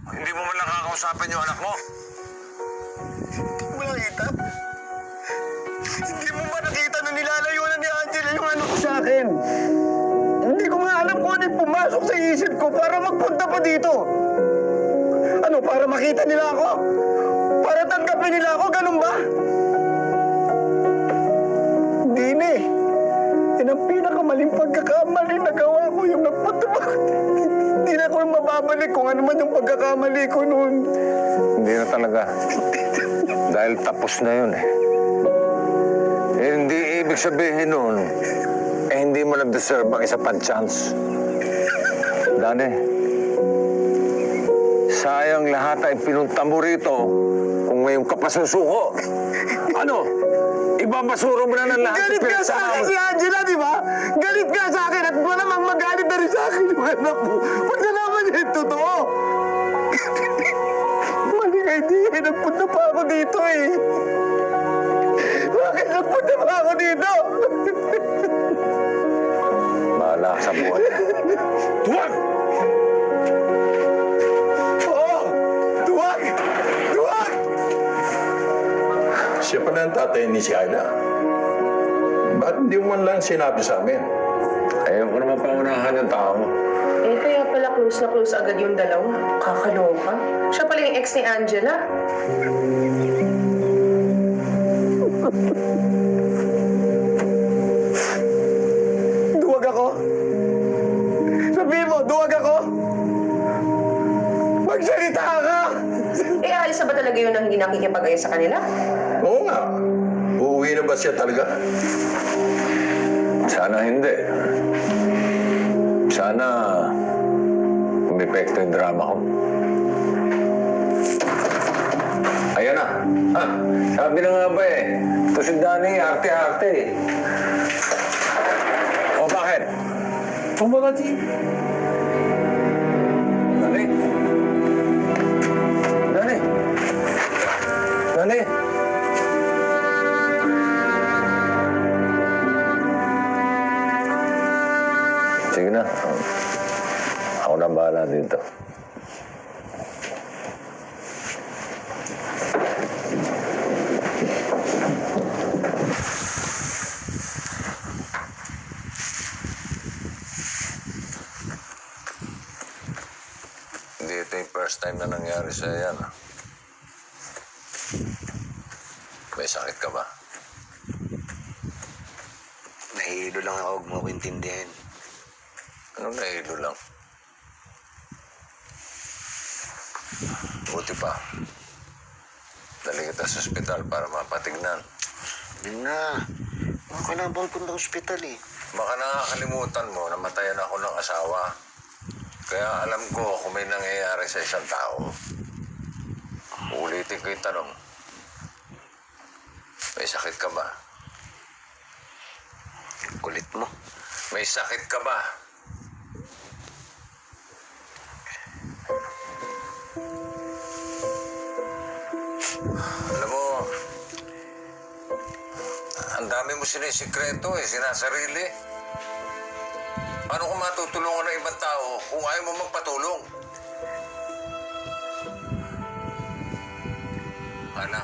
Hindi mo man lang kakausapin yung anak mo. Hindi mo nakita? Hindi mo ba nakita na nilalayo na ni Angela yung anak ko sa akin? Hindi ko nga alam kung ano yung pumasok sa isip ko para magpunta pa dito. Ano, para makita nila ako? Para tanggapin nila ako, ganun ba? Hindi na eh. Yan ang pinakamaling pagkakamali na gawa ko yung nagpunta pa. Hindi na ko mababalik kung ano man yung pagkakamali ko noon. Hindi na talaga. Dahil tapos na yun eh. Hindi ibig sabihin nun, hindi mo nag-deserve ang isa pang chance. Dani, sayang lahat ay pinunta mo rito kung ngayong kapasusuko. Ano? Ibabasuro mo na ng lahat. Galit ka sa akin si Angela, di ba? Galit ka sa akin at malamang magalit na rin sa akin yung anak mo. Pag nalaman niya yung totoo. Mali ka, hindi. Nagpunta pa ako dito eh. Bakit nagpunta pa ako dito? Bahala ka sa buhay. Tuwag! Oo! Tuwag! Tuwag! Siya pa na ang tatay ni si Ayla. Ba't hindi mo man lang sinabi sa amin? Ayaw ko naman pangunahan yung tao mo. Eh, kaya pala close na close agad yung dalawa. Kakaloka. Siya pala yung ex ni Angela. Duwag ako? Sabihin mo, duwag ako? Magsalita ka! Eh, alis na ba talaga yun ang hindi nakikipag-ayos sa kanila? Oo nga. Uuwi na ba siya talaga? Sana hindi. Sana umepekto yung drama ko. Ayan na. Ah, sabi na nga ba eh. Ito si Danny, arte-arte eh. O bakit? Tumagati. Danny? Danny? Danny? Sige na. Ako na bahala dito. Hindi ito yung first time na nangyari sa'yo yan. May sakit ka ba? Nahihilo lang ako, huwag mo ko intindihin. Anong nahilo lang? Buti pa. Dali kita sa ospital para mapatignan. Hindi na. Kailangan bang punta ng ospital eh? Baka nakakalimutan mo na matayan ako ng asawa. Kaya alam ko kung may nangyayari sa isang tao. Ulitin ko yung tanong. May sakit ka ba? Kulit mo. May sakit ka ba? Alam mo, ang dami mo sinisikreto eh, sinasarili. Paano ko matutulungan ng ibang tao kung ayaw mo magpatulong?